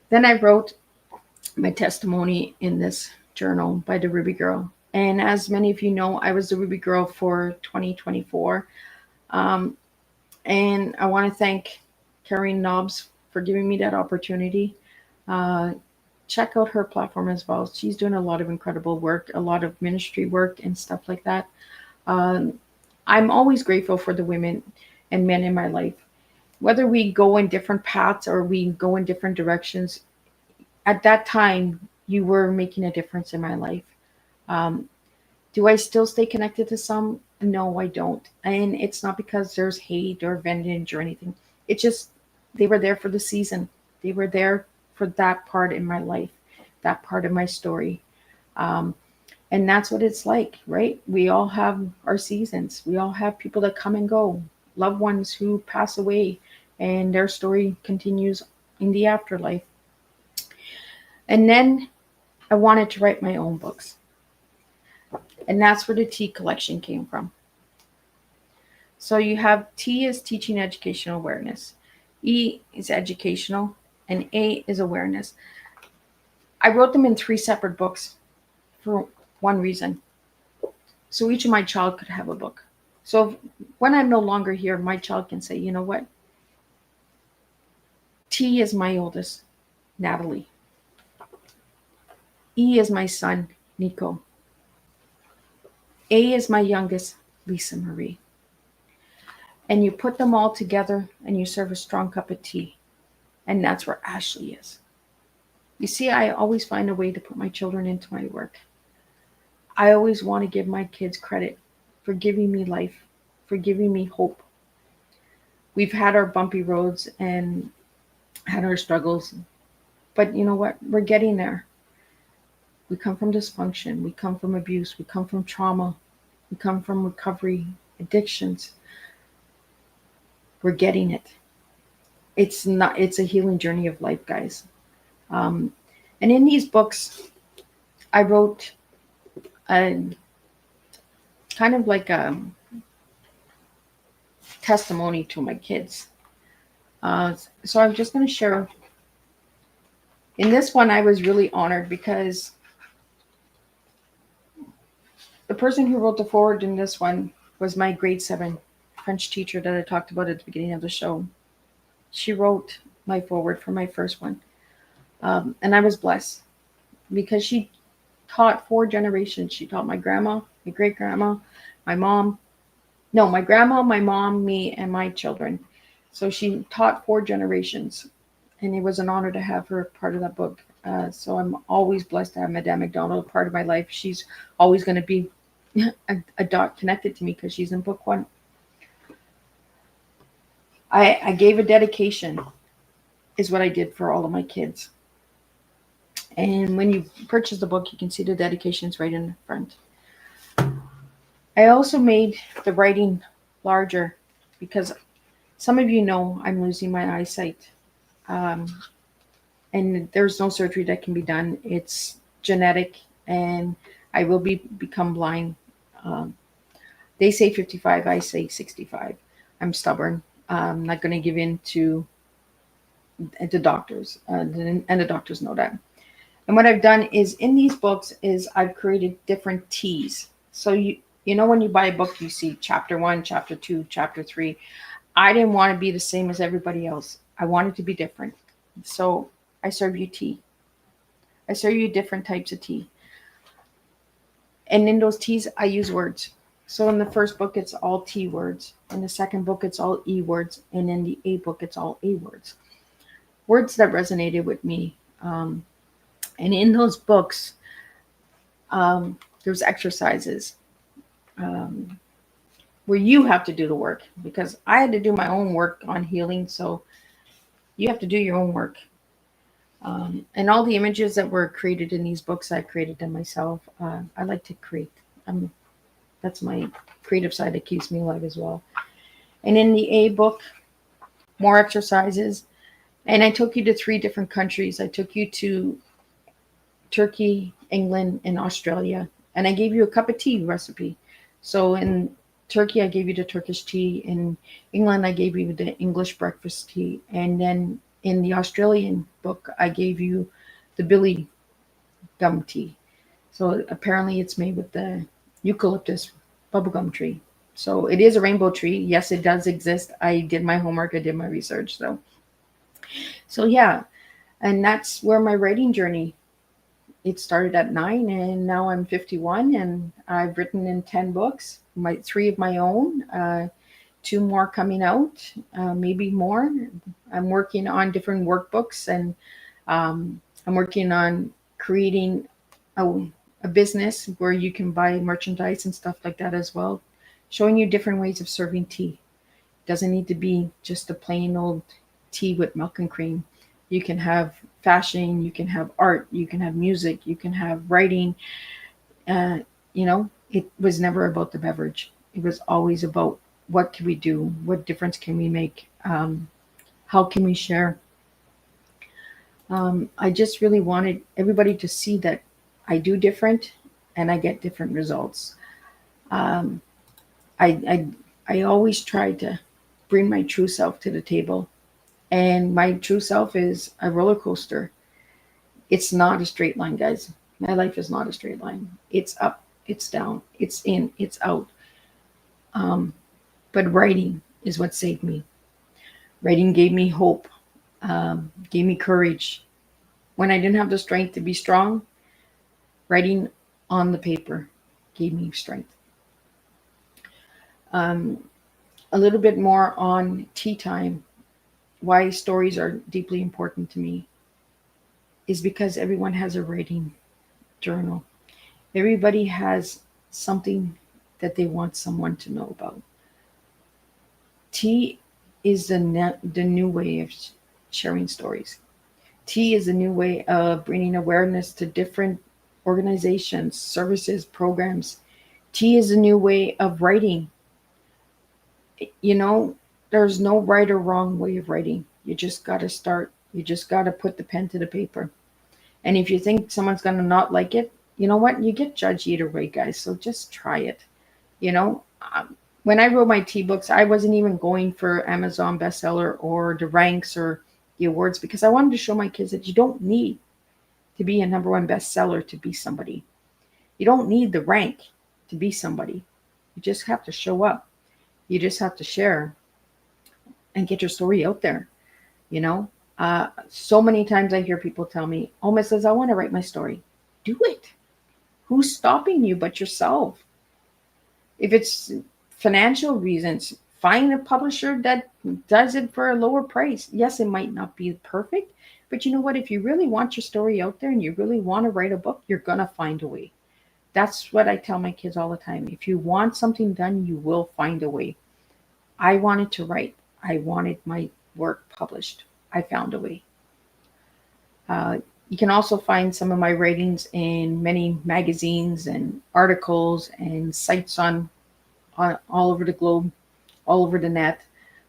Then I wrote my testimony in this journal by the Ruby Girl. And as many of you know, I was the Ruby Girl for 2024. And I want to thank Karine Nobbs for giving me that opportunity. Check out her platform as well. She's doing a lot of incredible work, a lot of ministry work and stuff like that. I'm always grateful for the women and men in my life. Whether we go in different paths or we go in different directions, at that time, you were making a difference in my life. Do I still stay connected to some? No, I don't. And it's not because there's hate or vengeance or anything. It's just they were there for the season. They were there for that part in my life, that part of my story. And that's what it's like, right? We all have our seasons. We all have people that come and go, loved ones who pass away, and their story continues in the afterlife. And then I wanted to write my own books. And that's where the T collection came from. So you have T is teaching educational awareness, E is educational, and A is awareness. I wrote them in 3 separate books for one reason. So each of my child could have a book. So when I'm no longer here, my child can say, you know what? T is my oldest, Natalie. E is my son, Nico. A is my youngest, Lisa Marie. And you put them all together and you serve a strong cup of tea. And that's where Ashley is. You see, I always find a way to put my children into my work. I always want to give my kids credit for giving me life, for giving me hope. We've had our bumpy roads and had our struggles. But you know what? We're getting there. We come from dysfunction. We come from abuse. We come from trauma. We come from recovery, addictions. We're getting it. It's a healing journey of life, guys. And in these books, I wrote a kind of like a testimony to my kids. So I'm just going to share. In this one, I was really honored because the person who wrote the foreword in this one was my grade 7 French teacher that I talked about at the beginning of the show. She wrote my foreword for my first one. And I was blessed because she taught 4 generations. She taught my grandma, my great grandma, my mom. No, my grandma, my mom, me, and my children. So she taught 4 generations. And it was an honor to have her part of that book. So I'm always blessed to have Madame McDonald part of my life. She's always going to be a dot connected to me because she's in book 1. I gave a dedication, is what I did for all of my kids. And when you purchase the book, you can see the dedications right in the front. I also made the writing larger because some of you know I'm losing my eyesight. And there's no surgery that can be done. It's genetic, and I will become blind. Um, they say 55, I say 65. I'm stubborn. I'm not going to give in to the doctors, and the doctors know that. And what I've done is in these books is I've created different T's. So you know when you buy a book, you see chapter 1, chapter 2, chapter 3. I didn't want to be the same as everybody else. I wanted to be different. So I serve you tea. I serve you different types of tea. And in those teas, I use words. So in the first book, it's all T words. In the second book, it's all E words. And in the A book, it's all A words. Words that resonated with me. And in those books, there's exercises where you have to do the work because I had to do my own work on healing. So you have to do your own work. And all the images that were created in these books, I created them myself. I like to create. That's my creative side that keeps me alive as well. And in the A book, more exercises. And I took you to 3 different countries. I took you to Turkey, England, and Australia. And I gave you a cup of tea recipe. So in Turkey, I gave you the Turkish tea. In England, I gave you the English breakfast tea. And then in the Australian book, I gave you the Billy gum tea. So apparently it's made with the eucalyptus bubblegum tree. So it is a rainbow tree. Yes, it does exist. I did my homework. I did my research. So yeah, and that's where my writing journey. It started at 9, and now I'm 51, and I've written in 10 books. 3 of my own, 2 more coming out, maybe more. I'm working on different workbooks, and I'm working on creating a business where you can buy merchandise and stuff like that as well, showing you different ways of serving tea. It doesn't need to be just a plain old tea with milk and cream. You can have fashion, you can have art, you can have music, you can have writing. It was never about the beverage. It was always about what can we do? What difference can we make? How can we share? I just really wanted everybody to see that I do different and I get different results. Um, I always try to bring my true self to the table. And my true self is a roller coaster. It's not a straight line, guys. My life is not a straight line. It's up, it's down, it's in, it's out. But writing is what saved me. Writing gave me hope, gave me courage. When I didn't have the strength to be strong, writing on the paper gave me strength. A little bit more on tea time. Why stories are deeply important to me is because everyone has a writing journal. Everybody has something that they want someone to know about. Tea is the new way of sharing stories. Tea is a new way of bringing awareness to different organizations, services, programs. Tea is a new way of writing. You know, there's no right or wrong way of writing. You just got to start. You just got to put the pen to the paper. And if you think someone's going to not like it, you know what? You get judged either way, guys. So just try it. You know, when I wrote my tea books, I wasn't even going for Amazon bestseller or the ranks or the awards because I wanted to show my kids that you don't need to be a number one bestseller to be somebody. You don't need the rank to be somebody. You just have to show up. You just have to share and get your story out there. You know, so many times I hear people tell me, "Oh, Mrs. I want to write my story." Do it. Who's stopping you but yourself? If it's financial reasons, find a publisher that does it for a lower price. Yes, it might not be perfect, but you know what? If you really want your story out there and you really want to write a book, you're going to find a way. That's what I tell my kids all the time. If you want something done, you will find a way. I wanted to write, I wanted my work published. I found a way. You can also find some of my writings in many magazines and articles and sites on all over the globe, all over the net.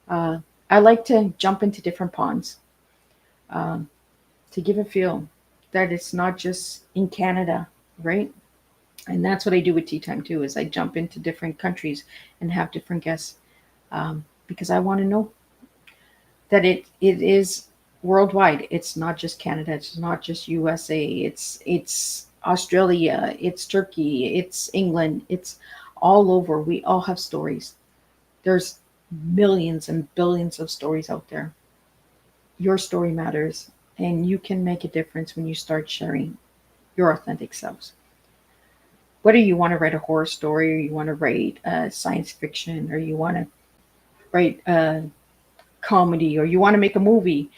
Uh, I like to jump into different ponds um, to give a feel that it's not just in Canada, right? And that's what I do with Tea Time too. Is I jump into different countries and have different guests because I want to know that it is worldwide. It's not just Canada. It's not just USA. It's Australia. It's Turkey. It's England. It's all over. We all have stories. There's millions and billions of stories out there. Your story matters, and you can make a difference when you start sharing your authentic selves. Whether you want to write a horror story, or you want to write science fiction, or you want to write a comedy, or you want to make a movie,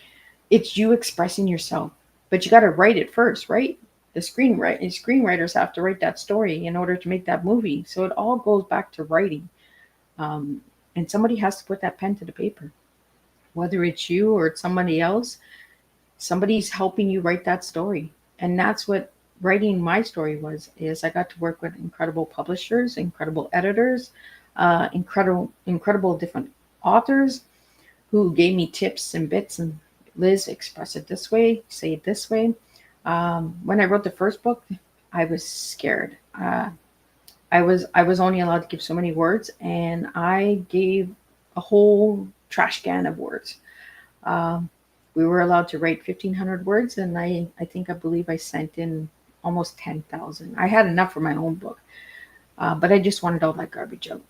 it's you expressing yourself. But you got to write it first, right? The screenwriters have to write that story in order to make that movie. So it all goes back to writing. Um, and somebody has to put that pen to the paper. Whether it's you or it's somebody else, somebody's helping you write that story. And that's what writing my story was, is I got to work with incredible publishers, incredible editors, incredible different authors who gave me tips and bits and Liz, express it this way, say it this way. When I wrote the first book, I was scared. I was only allowed to give so many words, and I gave a whole trash can of words. Um, we were allowed to write 1,500 words, and I believe I sent in almost 10,000. I had enough for my own book, but I just wanted all that garbage out.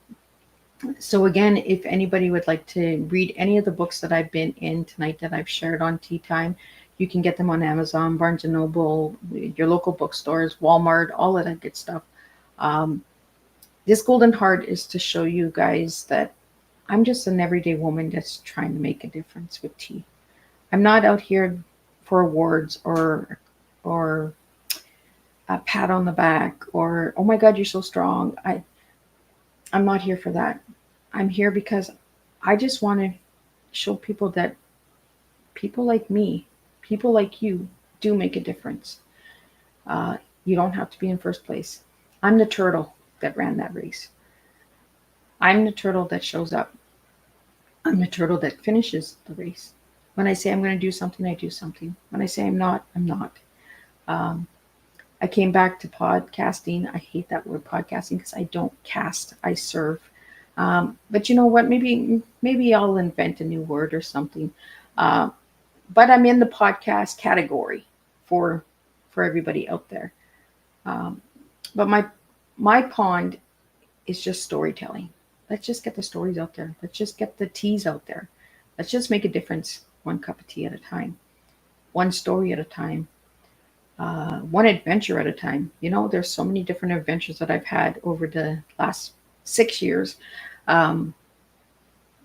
So again, if anybody would like to read any of the books that I've been in tonight that I've shared on Tea Time, you can get them on Amazon, Barnes and Noble, your local bookstores, Walmart, all of that good stuff. Um, this golden heart is to show you guys that I'm just an everyday woman that's trying to make a difference with tea. I'm not out here for awards or a pat on the back or oh my God, you're so strong. I'm not here for that. I'm here because I just want to show people that people like me, people like you, do make a difference. You don't have to be in first place. I'm the turtle that ran that race. I'm the turtle that shows up. I'm the turtle that finishes the race. When I say I'm going to do something, I do something. When I say I'm not, I'm not. Um, I came back to podcasting. I hate that word podcasting because I don't cast, I serve. But you know what? Maybe I'll invent a new word or something. Uh, but I'm in the podcast category for everybody out there. Um, but my pond is just storytelling. Let's just get the stories out there. Let's just get the teas out there. Let's just make a difference one cup of tea at a time, one story at a time, one adventure at a time. You know, there's so many different adventures that I've had over the last 6 years um,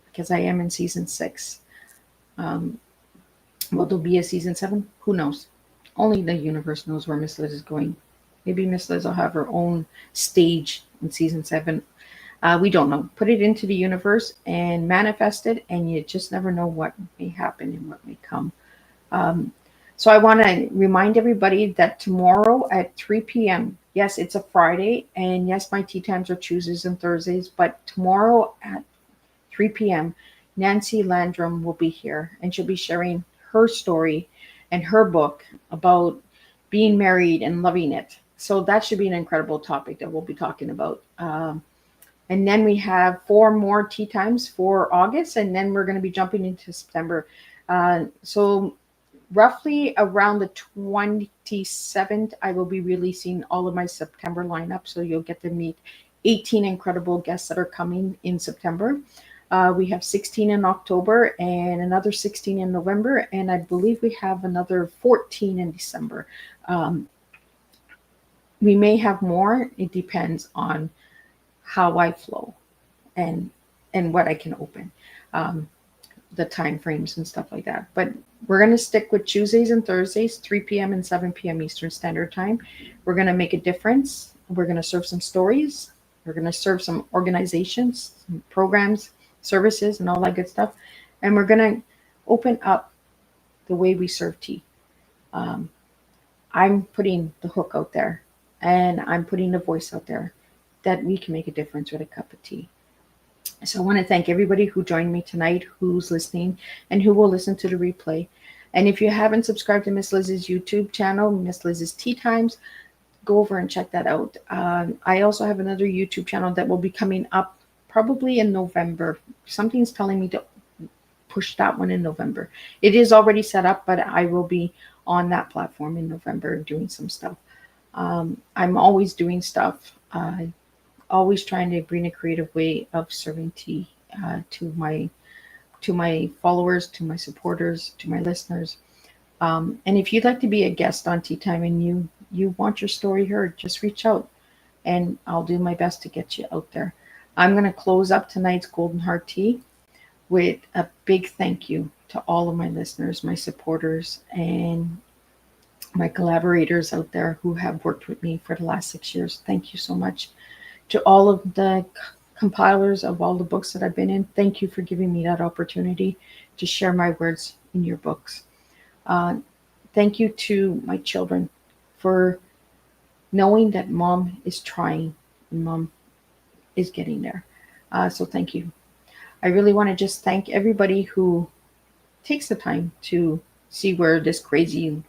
because I am in season 6. Um, will there be a season 7? Who knows? Only the universe knows where Miss Liz is going. Maybe Miss Liz will have her own stage in season 7. We don't know. Put it into the universe and manifest it, and you just never know what may happen and what may come. Um, so I want to remind everybody that tomorrow at 3 p.m., yes, it's a Friday, and yes, my tea times are Tuesdays and Thursdays, but tomorrow at 3 p.m., Nancy Landrum will be here, and she'll be sharing her story and her book about being married and loving it. So that should be an incredible topic that we'll be talking about. And then we have 4 more tea times for August, and then we're going to be jumping into September. So roughly around the 27th, I will be releasing all of my September lineup. So you'll get to meet 18 incredible guests that are coming in September. We have 16 in October and another 16 in November. And I believe we have another 14 in December. We may have more. It depends on how I flow and what I can open, the time frames and stuff like that. But we're going to stick with Tuesdays and Thursdays, 3 p.m. and 7 p.m. Eastern Standard Time. We're going to make a difference. We're going to serve some stories. We're going to serve some organizations, some programs, services, and all that good stuff. And we're going to open up the way we serve tea. I'm putting the hook out there, and I'm putting the voice out there that we can make a difference with a cup of tea. So I want to thank everybody who joined me tonight, who's listening, and who will listen to the replay. And if you haven't subscribed to Miss Liz's YouTube channel, Miss Liz's Tea Times, go over and check that out. I also have another YouTube channel that will be coming up probably in November. Something's telling me to push that one in November. It is already set up, but I will be on that platform in November doing some stuff. I'm always doing stuff. Always trying to bring a creative way of serving tea to my followers, to my supporters, to my listeners. And if you'd like to be a guest on Tea Time and you want your story heard, just reach out and I'll do my best to get you out there. I'm going to close up tonight's Golden Heart Tea with a big thank you to all of my listeners, my supporters, and my collaborators out there who have worked with me for the last 6 years. Thank you so much. To all of the compilers of all the books that I've been in, thank you for giving me that opportunity to share my words in your books. Thank you to my children for knowing that mom is trying and mom is getting there. So thank you. I really want to just thank everybody who takes the time to see where this crazy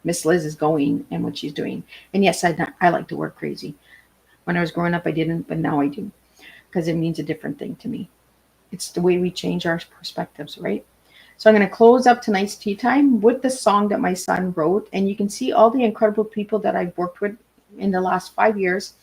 Miss Liz is going and what she's doing. And yes, I like the word crazy. When I was growing up, I didn't, but now I do, because it means a different thing to me. It's the way we change our perspectives, right? So I'm going to close up tonight's tea time with the song that my son wrote. And you can see all the incredible people that I've worked with in the last 5 years,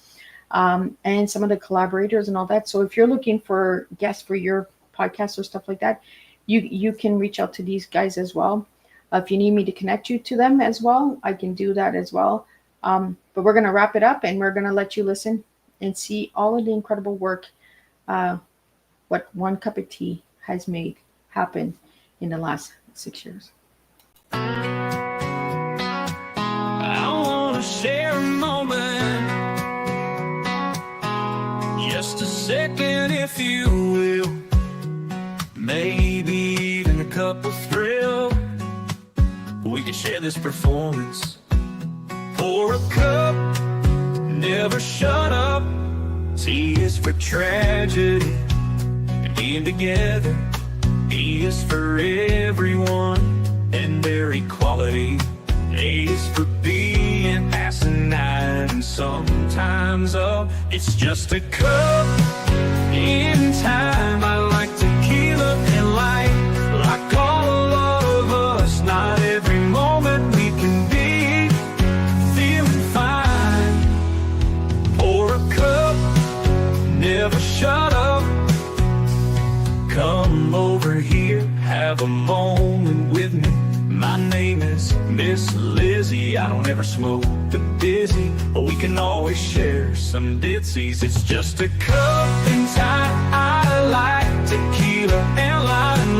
and some of the collaborators and all that. So if you're looking for guests for your podcast or stuff like that, you can reach out to these guys as well. If you need me to connect you to them as well, I can do that as well. But we're going to wrap it up and we're going to let you listen and see all of the incredible work, what One Cup of Tea has made happen in the last 6 years. I want to share a moment, just a second if you will, maybe even a cup of thrill. We can share this performance. Pour a cup, never shut up. Tea is for tragedy and being together. E is for everyone and their equality. A is for being asinine and sometimes up. It's just a cup in time. I like tequila and light, like all of us. Not every moment we can be feeling fine. Pour a cup, never shut up. Come over here, have a moment with me. My name is Miss Lizzie. I don't ever smoke the busy, but we can always share some ditsies. It's just a cup in time. I like tequila and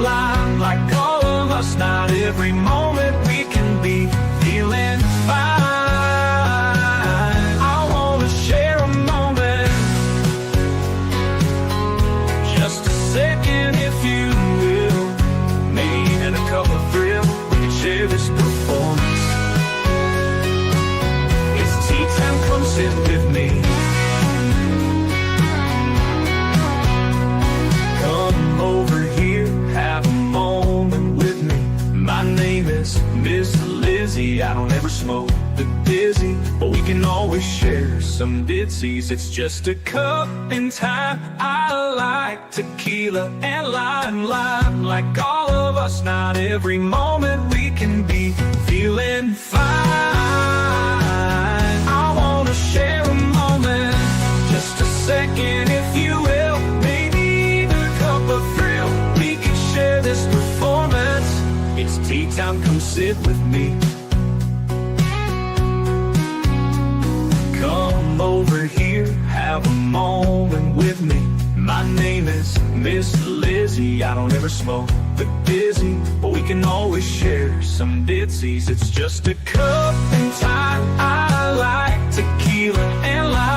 lime, like all of us. Not every moment we can be feeling fine. I want to share a moment, just a second if you will, maybe even a cup of thrill. We can share this performance. It's tea time, come sit with me. Come over here, have a moment with me. My name is Miss Lizzie. I don't ever smoke some ditzies. It's just a cup in time. I like tequila and lime. Like all of us, not every moment we can be feeling fine. I wanna share a moment, just a second if you will. Maybe even a cup of thrill. We can share this performance. It's tea time, come sit with me. Come over here, have a moment with me. My name is Miss Lizzie. I don't ever smoke, but dizzy, but we can always share some ditzies. It's just a cup in time. I like tequila and lime.